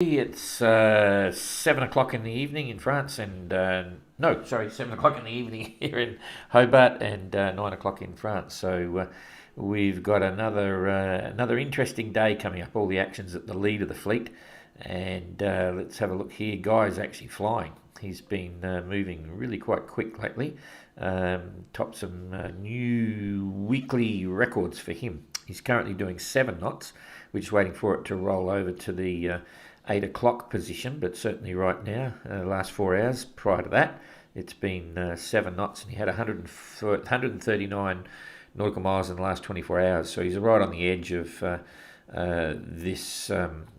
It's 7 o'clock in the evening in France, and no, sorry, 7 o'clock in the evening here in Hobart, and 9 o'clock in France. So we've got another interesting day coming up. All the actions at the lead of the fleet, and let's have a look here. Guy's actually flying. He's been moving really quite quick lately. Topped some new weekly records for him. He's currently doing 7 knots. We're just waiting for it to roll over to the 8 o'clock position, but certainly right now, the last 4 hours prior to that, it's been 7 knots, and he had 139 nautical miles in the last 24 hours. So he's right on the edge of this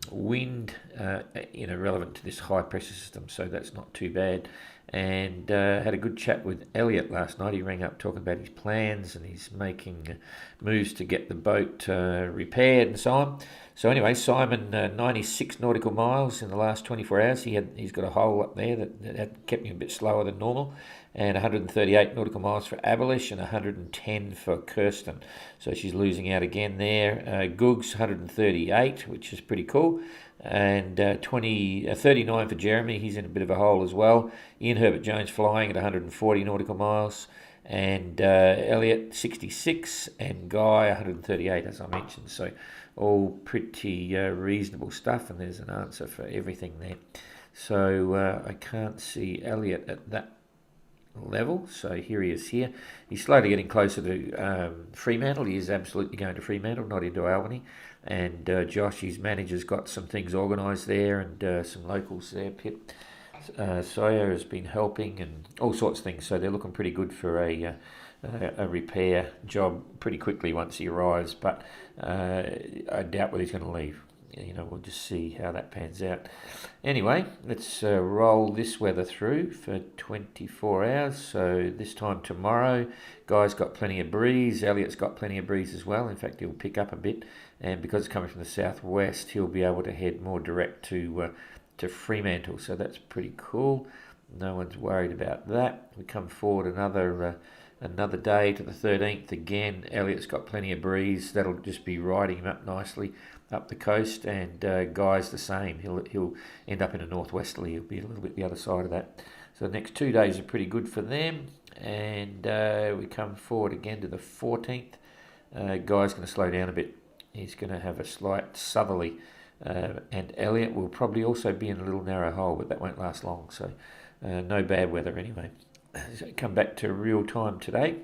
wind, relevant to this high pressure system. So that's not too bad. And had a good chat with Elliott last night. He rang up talking about his plans, and he's making moves to get the boat repaired and so on. So anyway, Simon, 96 nautical miles in the last 24 hours. He's got a hole up there that had kept him a bit slower than normal, and 138 nautical miles for Abolish and 110 for Kirsten. So she's losing out again there. Googs, 138, which is pretty cool. And 39 for Jeremy. He's in a bit of a hole as well. Herbert Jones flying at 140 nautical miles. And Elliott, 66. And Guy, 138, as I mentioned. So all pretty reasonable stuff. And there's an answer for everything there. So I can't see Elliott at that level. So here he is here. He's slowly getting closer to Fremantle. He is absolutely going to Fremantle, not into Albany. And Josh, his manager's got some things organised there, and some locals there. Pip Sawyer has been helping, and all sorts of things. So they're looking pretty good for a repair job pretty quickly once he arrives. But I doubt whether he's going to leave. We'll just see how that pans out. Anyway, let's roll this weather through for 24 hours. So this time tomorrow, Guy's got plenty of breeze. Elliott's got plenty of breeze as well. In fact, he'll pick up a bit. And because it's coming from the southwest, he'll be able to head more direct to Fremantle. So that's pretty cool. No one's worried about that. We come forward another day to the 13th. Again, Elliott's got plenty of breeze. That'll just be riding him up nicely up the coast, and Guy's the same. He'll end up in a northwesterly. He'll be a little bit the other side of that. So the next 2 days are pretty good for them, and we come forward again to the 14th. Guy's going to slow down a bit. He's going to have a slight southerly, and Elliott will probably also be in a little narrow hole, but that won't last long. So no bad weather anyway. So come back to real time today,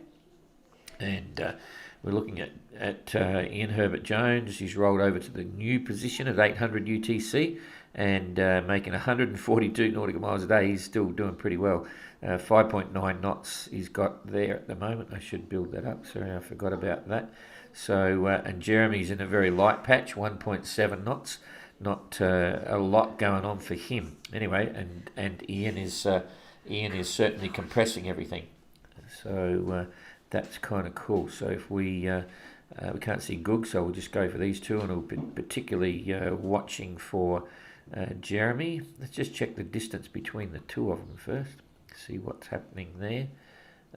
and we're looking at Herbert Jones. He's rolled over to the new position at 800 UTC and making 142 nautical miles a day. He's still doing pretty well. 5.9 knots he's got there at the moment. I should build that up. Sorry, I forgot about that. So and Jeremy's in a very light patch, 1.7 knots. Not a lot going on for him anyway. And Ian is certainly compressing everything. So that's kind of cool. So if we can't see Goog, so we'll just go for these two, and we'll be particularly watching for Jeremy. Let's just check the distance between the two of them first. See what's happening there.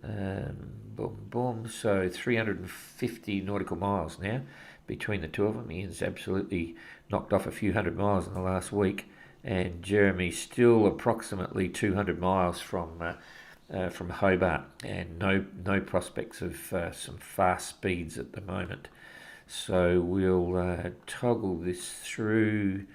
Boom, boom. So 350 nautical miles now between the two of them. Ian's absolutely knocked off a few hundred miles in the last week, and Jeremy's still approximately 200 miles from Hobart, and no prospects of some fast speeds at the moment. So we'll toggle this through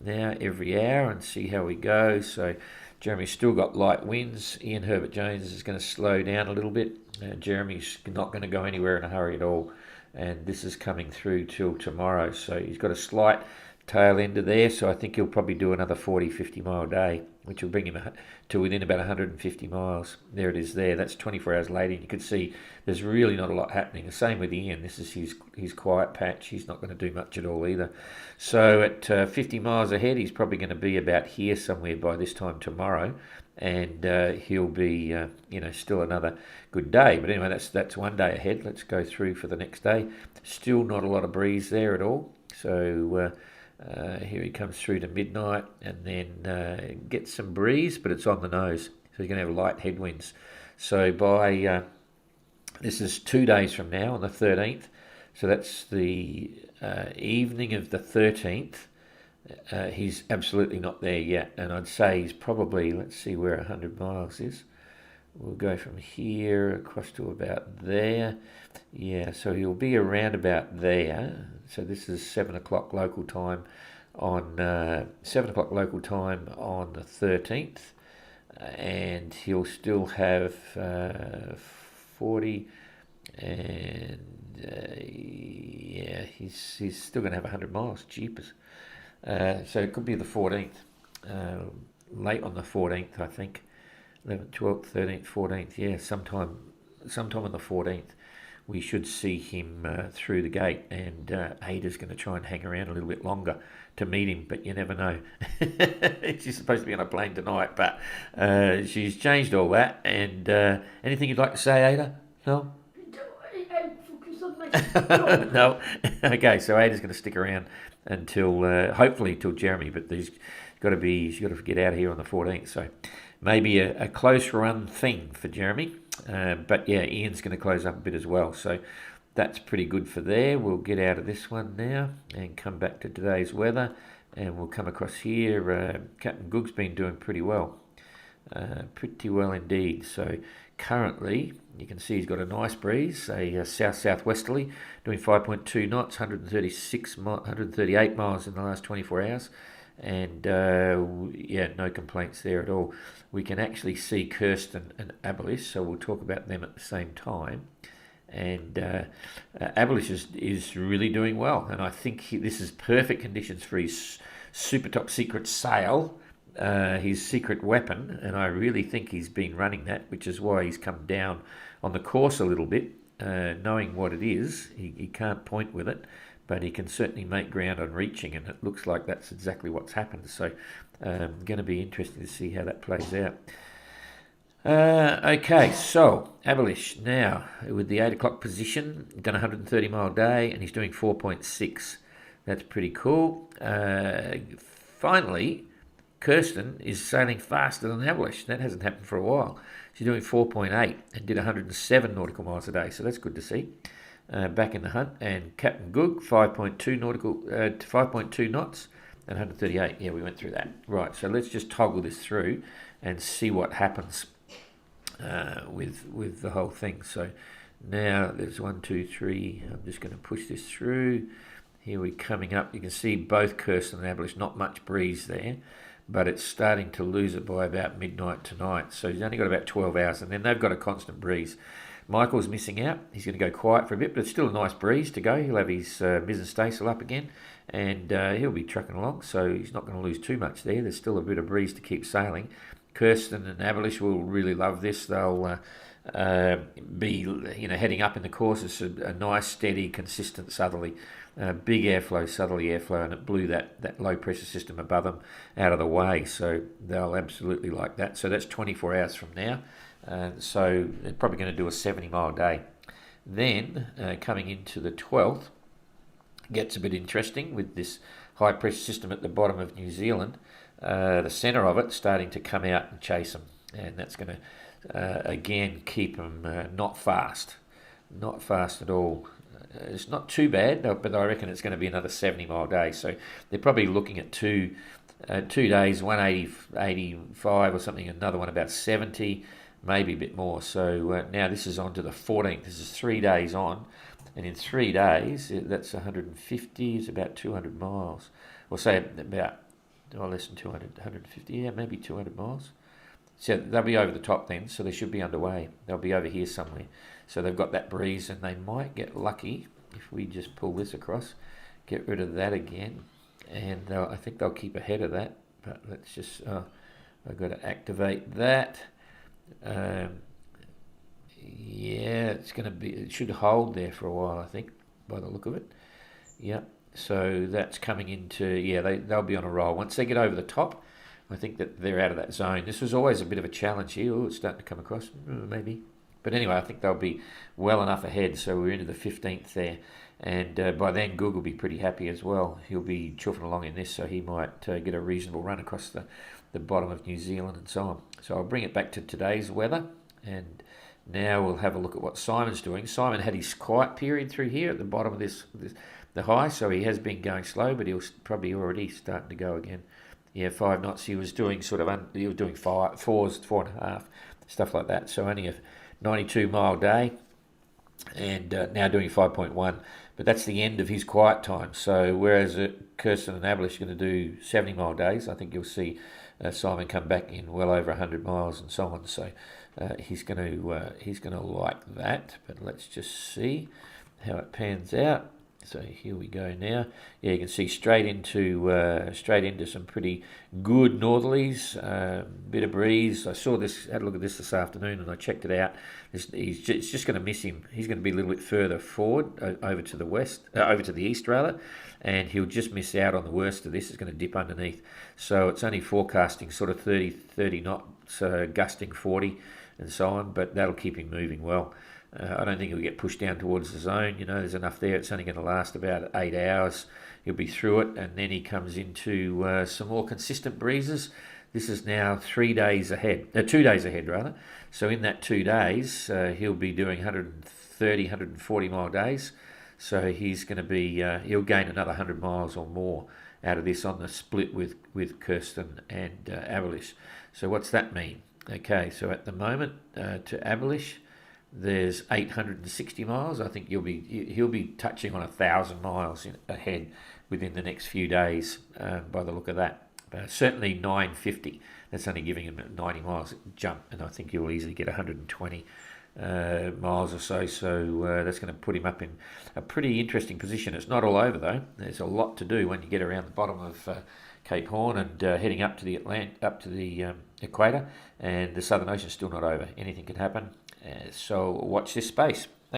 now every hour and see how we go. So Jeremy's still got light winds. Herbert Jones is going to slow down a little bit. Jeremy's not going to go anywhere in a hurry at all, and this is coming through till tomorrow. So he's got a slight tail end of there, so I think he'll probably do another 40-50 mile day, which will bring him to within about 150 miles. There it is there. That's 24 hours later. You can see there's really not a lot happening. The same with Ian. This is his quiet patch. He's not going to do much at all either. So at 50 miles ahead, he's probably going to be about here somewhere by this time tomorrow, and he'll be still another good day. But anyway, that's 1 day ahead. Let's go through for the next day. Still not a lot of breeze there at all. So here he comes through to midnight, and then gets some breeze, but it's on the nose. So he's going to have light headwinds. So by this is 2 days from now on the 13th. So that's the evening of the 13th. He's absolutely not there yet, and I'd say he's probably, let's see where 100 miles is. We'll go from here across to about there. Yeah, so he'll be around about there. So this is 7 o'clock local time on 7 o'clock local time on the 13th, and he'll still have 40, and yeah, he's still going to have 100 miles. Jeepers. So it could be the 14th, late on the 14th, I think. 11th, 12th, 13th, 14th, yeah, sometime on the 14th, we should see him through the gate, and Ada's going to try and hang around a little bit longer to meet him, but you never know. She's supposed to be on a plane tonight, but she's changed all that. And anything you'd like to say, Ada? No? No? Okay, so Ada's going to stick around until, hopefully till Jeremy, but she's got to get out of here on the 14th, so maybe a close run thing for Jeremy. But yeah, Ian's going to close up a bit as well. So that's pretty good for there. We'll get out of this one now and come back to today's weather. And we'll come across here. Captain Goog's been doing pretty well. Pretty well indeed. So currently, you can see he's got a nice breeze, a south-southwesterly, doing 5.2 knots, 138 miles in the last 24 hours. And yeah, no complaints there at all. We can actually see Kirsten and Abolish, so we'll talk about them at the same time. And Abolish is really doing well, and I think this is perfect conditions for his super top secret sail, his secret weapon, and I really think he's been running that, which is why he's come down on the course a little bit, knowing what it is. He can't point with it, but he can certainly make ground on reaching, and it looks like that's exactly what's happened. So going to be interesting to see how that plays out. Okay, so Abolish now with the 8 o'clock position, done a 130 mile day, and he's doing 4.6. That's pretty cool. Finally, Kirsten is sailing faster than Abolish. That hasn't happened for a while. She's doing 4.8 and did 107 nautical miles a day, so that's good to see. Back in the hunt, and Captain Goog 5.2 knots and 138. Yeah, we went through that. Right, so let's just toggle this through and see what happens with the whole thing. So now there's 1, 2, 3. I'm just going to push this through. Here we're coming up. You can see both Kirsten and Abolish, not much breeze there, but it's starting to lose it by about midnight tonight. So he's only got about 12 hours, and then they've got a constant breeze. Michael's missing out. He's going to go quiet for a bit, but it's still a nice breeze to go. He'll have his mizzen staysail up again, and he'll be trucking along, so he's not going to lose too much there. There's still a bit of breeze to keep sailing. Kirsten and Abolish will really love this. They'll be heading up in the course. It's a nice, steady, consistent southerly. Big airflow, southerly airflow, and it blew that low pressure system above them out of the way, so they'll absolutely like that. So that's 24 hours from now. So they're probably going to do a 70 mile day. Then coming into the 12th, gets a bit interesting with this high pressure system at the bottom of New Zealand. The centre of it starting to come out and chase them, and that's going to again keep them not fast at all. It's not too bad, but I reckon it's going to be another 70 mile day. So they're probably looking at two days, 185 or something, another one about 70. Maybe a bit more. So now this is on to the 14th. This is 3 days on. And in 3 days, that's 150. It's about 200 miles. Or say about, less than 200, 150. Yeah, maybe 200 miles. So they'll be over the top then. So they should be underway. They'll be over here somewhere. So they've got that breeze, and they might get lucky if we just pull this across, get rid of that again. And I think they'll keep ahead of that. But let's just, I've got to activate that. Yeah, it should hold there for a while, I think, by the look of it. Yeah, so that's coming into, they'll be on a roll. Once they get over the top, I think that they're out of that zone. This was always a bit of a challenge here. Oh, it's starting to come across, maybe. But anyway, I think they'll be well enough ahead, so we're into the 15th there. And by then, Goog will be pretty happy as well. He'll be chuffing along in this, so he might get a reasonable run across the bottom of New Zealand and so on. So I'll bring it back to today's weather, and now we'll have a look at what Simon's doing. Simon had his quiet period through here at the bottom of this the high, so he has been going slow, but he'll probably already starting to go again. Yeah, 5 knots. He was doing he was doing 4s, 4.5, stuff like that. So only a 92-mile day, and now doing 5.1. But that's the end of his quiet time. So whereas Kirsten and Abolish are going to do 70-mile days, I think you'll see Simon come back in well over 100 miles and so on. So he's going to like that. But let's just see how it pans out. So here we go now. Yeah, you can see straight into some pretty good northerlies, bit of breeze. I saw this, had a look at this afternoon, and I checked it out. It's just going to miss him. He's going to be a little bit further forward, over to the east rather, and he'll just miss out on the worst of this. It's going to dip underneath. So it's only forecasting sort of 30 knots, gusting 40 and so on, but that'll keep him moving well. I don't think he'll get pushed down towards the zone. There's enough there. It's only going to last about 8 hours. He'll be through it, and then he comes into some more consistent breezes. This is now 3 days ahead, 2 days ahead rather. So in that 2 days, he'll be doing 130, 140 mile days. So he's going to be, he'll gain another 100 miles or more out of this on the split with Kirsten and Abolish. So what's that mean? Okay, so at the moment, to Abolish, there's 860 miles. I think he'll be touching on 1,000 miles ahead within the next few days, by the look of that. Certainly 950. That's only giving him a 90 miles jump, and I think he'll easily get 120 miles or so. So that's going to put him up in a pretty interesting position. It's not all over though. There's a lot to do when you get around the bottom of Cape Horn and heading up to the equator, and the Southern Ocean's still not over. Anything can happen. So watch this space.